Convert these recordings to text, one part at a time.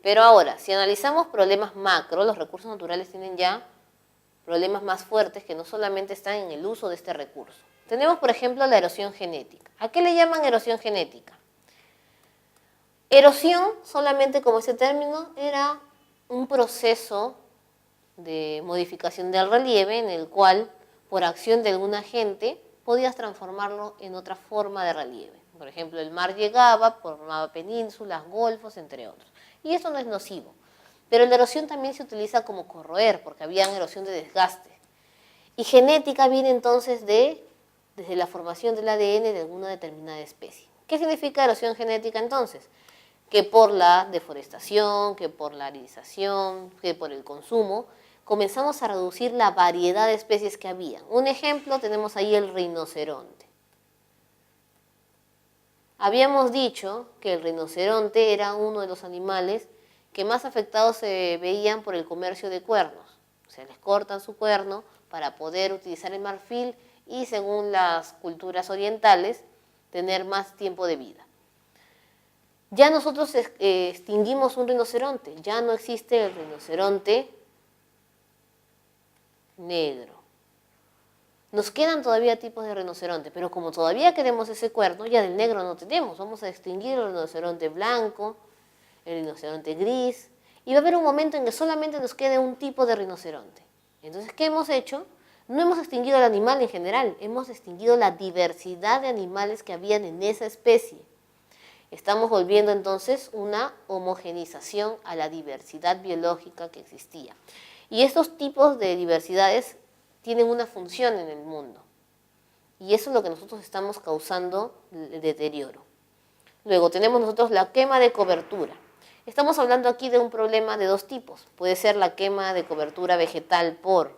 Pero ahora, si analizamos problemas macro, los recursos naturales tienen ya problemas más fuertes que no solamente están en el uso de este recurso. Tenemos, por ejemplo, la erosión genética. ¿A qué le llaman erosión genética? Erosión, solamente como ese término, era un proceso de modificación del relieve en el cual, por acción de algún agente, podías transformarlo en otra forma de relieve. Por ejemplo, el mar llegaba, formaba penínsulas, golfos, entre otros. Y esto no es nocivo. Pero la erosión también se utiliza como corroer, porque había erosión de desgaste. Y genética viene entonces desde la formación del ADN de alguna determinada especie. ¿Qué significa erosión genética entonces? Que por la deforestación, que por la aridización, que por el consumo, comenzamos a reducir la variedad de especies que había. Un ejemplo, tenemos ahí el rinoceronte. Habíamos dicho que el rinoceronte era uno de los animales que más afectados se veían por el comercio de cuernos. Se les cortan su cuerno para poder utilizar el marfil y, según las culturas orientales, tener más tiempo de vida. Ya nosotros extinguimos un rinoceronte, ya no existe el rinoceronte negro. Nos quedan todavía tipos de rinoceronte, pero como todavía queremos ese cuerno, ya del negro no tenemos. Vamos a extinguir el rinoceronte blanco, el rinoceronte gris, y va a haber un momento en que solamente nos quede un tipo de rinoceronte. Entonces, ¿qué hemos hecho? No hemos extinguido el animal en general, hemos extinguido la diversidad de animales que habían en esa especie. Estamos volviendo entonces una homogenización a la diversidad biológica que existía. Y estos tipos de diversidades tienen una función en el mundo. Y eso es lo que nosotros estamos causando el deterioro. Luego tenemos nosotros la quema de cobertura. Estamos hablando aquí de un problema de dos tipos. Puede ser la quema de cobertura vegetal por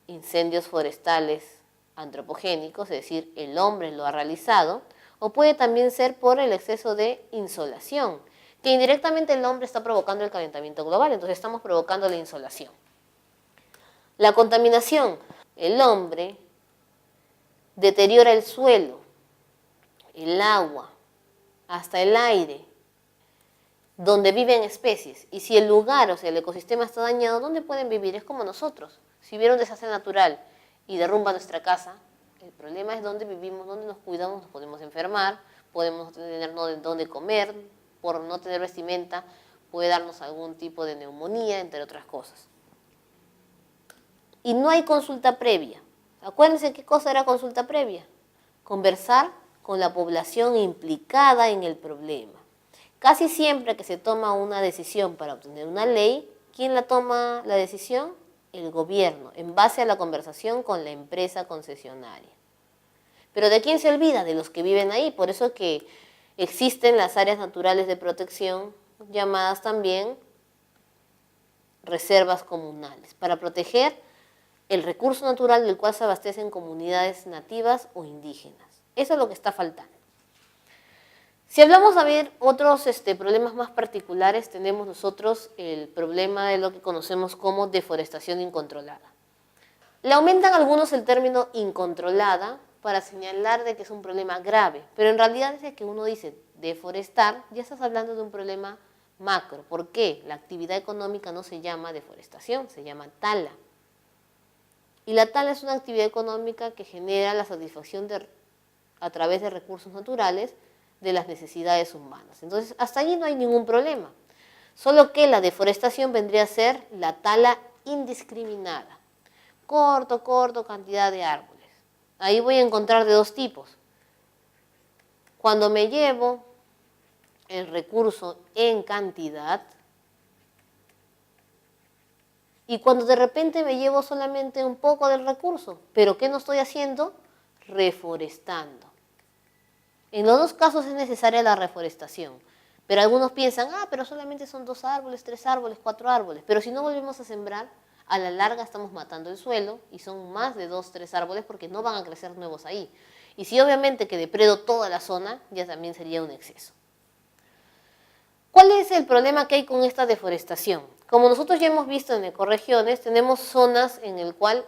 incendios forestales antropogénicos, es decir, el hombre lo ha realizado, o puede también ser por el exceso de insolación, que indirectamente el hombre está provocando el calentamiento global, entonces estamos provocando la insolación. La contaminación, el hombre deteriora el suelo, el agua, hasta el aire, donde viven especies. Y si el lugar, o sea, el ecosistema está dañado, ¿dónde pueden vivir? Es como nosotros. Si hubiera un desastre natural y derrumba nuestra casa, el problema es dónde vivimos, dónde nos cuidamos, nos podemos enfermar, podemos tener no dónde comer, por no tener vestimenta, puede darnos algún tipo de neumonía, entre otras cosas. Y no hay consulta previa. Acuérdense qué cosa era consulta previa. Conversar con la población implicada en el problema. Casi siempre que se toma una decisión para obtener una ley, ¿quién la toma la decisión? El gobierno, en base a la conversación con la empresa concesionaria. ¿Pero de quién se olvida? De los que viven ahí. Por eso que existen las áreas naturales de protección, llamadas también reservas comunales, para proteger el recurso natural del cual se abastecen comunidades nativas o indígenas. Eso es lo que está faltando. Si hablamos a ver otros problemas más particulares, tenemos nosotros el problema de lo que conocemos como deforestación incontrolada. Le aumentan algunos el término incontrolada para señalar de que es un problema grave, pero en realidad desde que uno dice deforestar, ya estás hablando de un problema macro. ¿Por qué? La actividad económica no se llama deforestación, se llama tala. Y la tala es una actividad económica que genera la satisfacción a través de recursos naturales de las necesidades humanas. Entonces, hasta allí no hay ningún problema. Solo que la deforestación vendría a ser la tala indiscriminada. Corto cantidad de árboles. Ahí voy a encontrar de dos tipos. Cuando me llevo el recurso en cantidad y cuando de repente me llevo solamente un poco del recurso. ¿Pero qué no estoy haciendo? Reforestando. En los dos casos es necesaria la reforestación, pero algunos piensan, pero solamente son 2 árboles, 3 árboles, 4 árboles, pero si no volvemos a sembrar, a la larga estamos matando el suelo y son más de 2, 3 árboles porque no van a crecer nuevos ahí. Y si obviamente que depredo toda la zona, ya también sería un exceso. ¿Cuál es el problema que hay con esta deforestación? Como nosotros ya hemos visto en ecorregiones, tenemos zonas en las cuales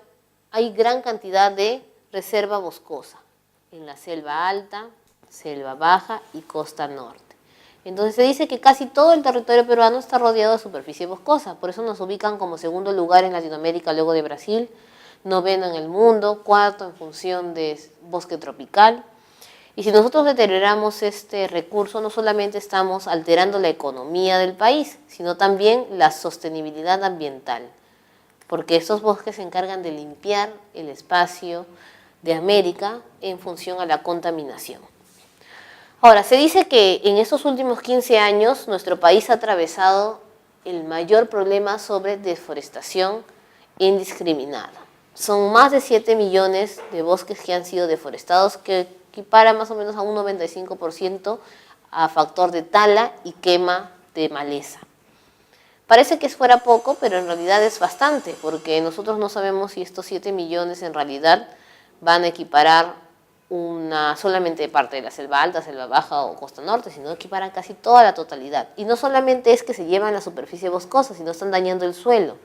hay gran cantidad de reserva boscosa, en la selva alta, selva baja y costa norte. Entonces se dice que casi todo el territorio peruano está rodeado de superficie boscosa, por eso nos ubican como segundo lugar en Latinoamérica luego de Brasil, noveno en el mundo, cuarto en función de bosque tropical. Y si nosotros deterioramos este recurso, no solamente estamos alterando la economía del país, sino también la sostenibilidad ambiental, porque estos bosques se encargan de limpiar el espacio de América en función a la contaminación. Ahora, se dice que en estos últimos 15 años nuestro país ha atravesado el mayor problema sobre deforestación indiscriminada. Son más de 7 millones de bosques que han sido deforestados, que equipara más o menos a un 95% a factor de tala y quema de maleza. Parece que fuera poco, pero en realidad es bastante, porque nosotros no sabemos si estos 7 millones en realidad van a equiparar una solamente parte de la selva alta, selva baja o costa norte, sino equiparan casi toda la totalidad. Y no solamente es que se llevan la superficie boscosa, sino están dañando el suelo,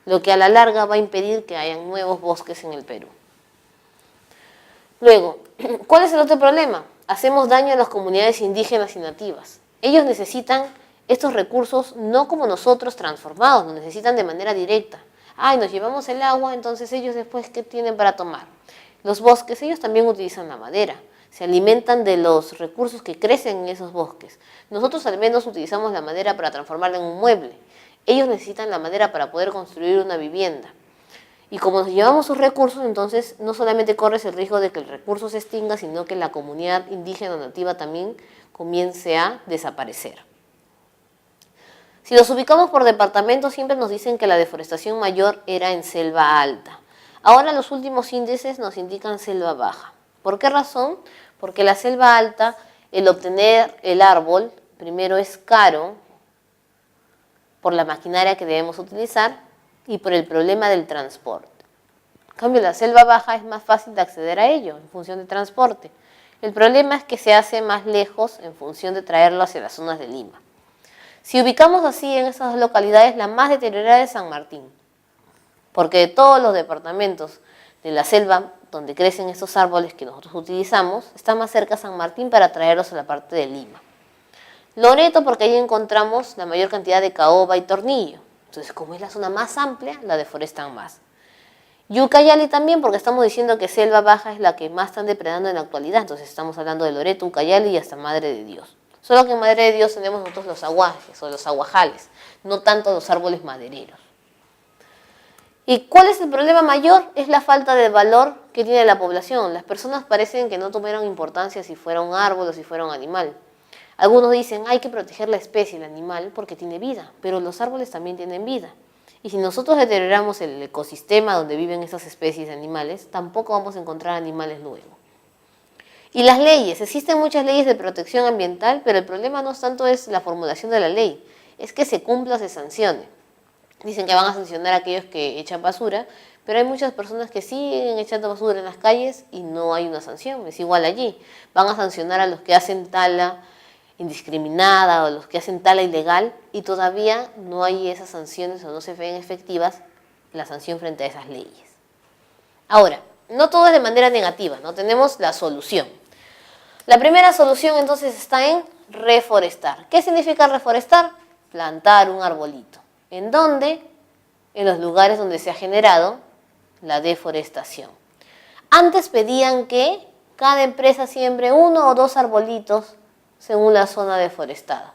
lo que a la larga va a impedir que hayan nuevos bosques en el Perú. Luego, ¿cuál es el otro problema? Hacemos daño a las comunidades indígenas y nativas. Ellos necesitan estos recursos no como nosotros transformados, los necesitan de manera directa. Ay, nos llevamos el agua, entonces ellos después, ¿qué tienen para tomar? Los bosques, ellos también utilizan la madera, se alimentan de los recursos que crecen en esos bosques. Nosotros al menos utilizamos la madera para transformarla en un mueble. Ellos necesitan la madera para poder construir una vivienda. Y como nos llevamos sus recursos, entonces no solamente corres el riesgo de que el recurso se extinga, sino que la comunidad indígena nativa también comience a desaparecer. Si los ubicamos por departamentos, siempre nos dicen que la deforestación mayor era en selva alta. Ahora los últimos índices nos indican selva baja. ¿Por qué razón? Porque la selva alta, el obtener el árbol, primero es caro por la maquinaria que debemos utilizar y por el problema del transporte. En cambio, la selva baja es más fácil de acceder a ello en función de transporte. El problema es que se hace más lejos en función de traerlo hacia las zonas de Lima. Si ubicamos así en esas dos localidades, la más deteriorada es San Martín, porque de todos los departamentos de la selva donde crecen estos árboles que nosotros utilizamos, está más cerca San Martín para traerlos a la parte de Lima. Loreto, porque ahí encontramos la mayor cantidad de caoba y tornillo. Entonces, como es la zona más amplia, la deforestan más. Ucayali también, porque estamos diciendo que selva baja es la que más están depredando en la actualidad. Entonces, estamos hablando de Loreto, Ucayali y hasta Madre de Dios. Solo que en Madre de Dios tenemos nosotros los aguajes o los aguajales, no tanto los árboles madereros. ¿Y cuál es el problema mayor? Es la falta de valor que tiene la población. Las personas parecen que no tomaron importancia si fuera un árbol o si fuera un animal. Algunos dicen, hay que proteger la especie, el animal, porque tiene vida, pero los árboles también tienen vida. Y si nosotros deterioramos el ecosistema donde viven esas especies de animales, tampoco vamos a encontrar animales nuevos. Y las leyes, existen muchas leyes de protección ambiental, pero el problema no tanto es la formulación de la ley, es que se cumpla, se sancione. Dicen que van a sancionar a aquellos que echan basura, pero hay muchas personas que siguen echando basura en las calles y no hay una sanción, es igual allí. Van a sancionar a los que hacen tala indiscriminada o los que hacen tala ilegal y todavía no hay esas sanciones o no se ven efectivas la sanción frente a esas leyes. Ahora, no todo es de manera negativa, no tenemos la solución. La primera solución entonces está en reforestar. ¿Qué significa reforestar? Plantar un arbolito. ¿En dónde? En los lugares donde se ha generado la deforestación. Antes pedían que cada empresa siembre 1 o 2 arbolitos según la zona deforestada.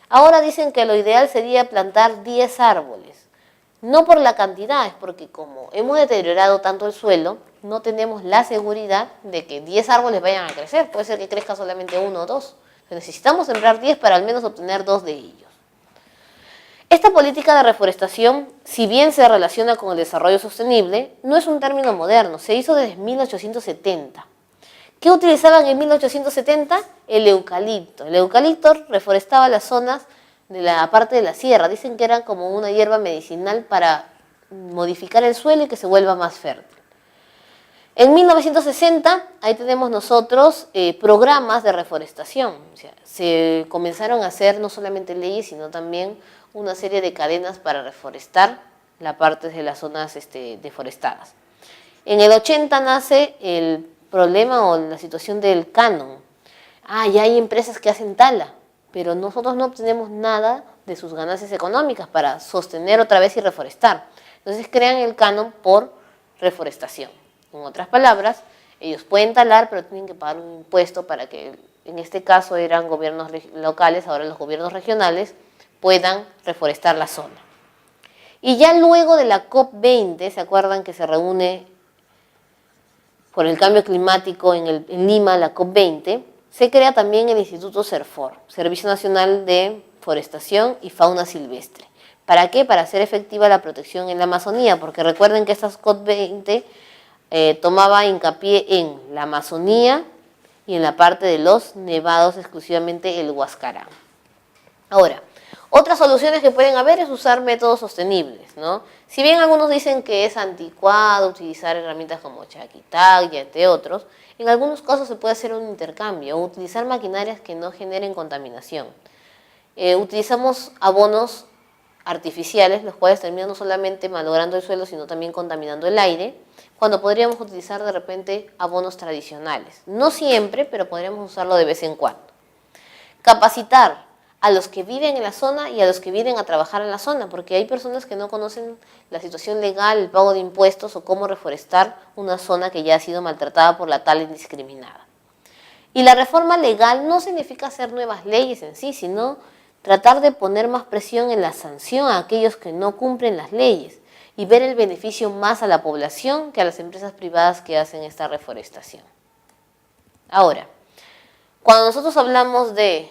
Ahora dicen que lo ideal sería plantar 10 árboles. No por la cantidad, es porque como hemos deteriorado tanto el suelo, no tenemos la seguridad de que 10 árboles vayan a crecer. Puede ser que crezca solamente 1 o 2. Necesitamos sembrar 10 para al menos obtener 2 de ellos. Esta política de reforestación, si bien se relaciona con el desarrollo sostenible, no es un término moderno, se hizo desde 1870. ¿Qué utilizaban en 1870? El eucalipto. El eucalipto reforestaba las zonas de la parte de la sierra. Dicen que era como una hierba medicinal para modificar el suelo y que se vuelva más fértil. En 1960, ahí tenemos nosotros programas de reforestación. O sea, se comenzaron a hacer no solamente leyes, sino también una serie de cadenas para reforestar la parte de las zonas deforestadas. En el 80 nace el problema o la situación del canon. Ya hay empresas que hacen tala, pero nosotros no obtenemos nada de sus ganancias económicas para sostener otra vez y reforestar. Entonces crean el canon por reforestación. En otras palabras, ellos pueden talar, pero tienen que pagar un impuesto para que, en este caso eran gobiernos locales, ahora los gobiernos regionales, puedan reforestar la zona. Y ya luego de la COP20, ¿se acuerdan que se reúne por el cambio climático en Lima, la COP20? Se crea también el Instituto SERFOR, Servicio Nacional de Forestación y Fauna Silvestre. ¿Para qué? Para hacer efectiva la protección en la Amazonía, porque recuerden que estas COP20 tomaba hincapié en la Amazonía y en la parte de los nevados, exclusivamente el Huascarán. Ahora, otras soluciones que pueden haber es usar métodos sostenibles, ¿no? Si bien algunos dicen que es anticuado utilizar herramientas como Chaquitag y entre otros, en algunos casos se puede hacer un intercambio o utilizar maquinarias que no generen contaminación. Utilizamos abonos artificiales, los cuales terminan no solamente malogrando el suelo, sino también contaminando el aire, cuando podríamos utilizar de repente abonos tradicionales. No siempre, pero podríamos usarlo de vez en cuando. Capacitar a los que viven en la zona y a los que vienen a trabajar en la zona, porque hay personas que no conocen la situación legal, el pago de impuestos o cómo reforestar una zona que ya ha sido maltratada por la tala indiscriminada. Y la reforma legal no significa hacer nuevas leyes en sí, sino tratar de poner más presión en la sanción a aquellos que no cumplen las leyes y ver el beneficio más a la población que a las empresas privadas que hacen esta reforestación. Ahora, cuando nosotros hablamos de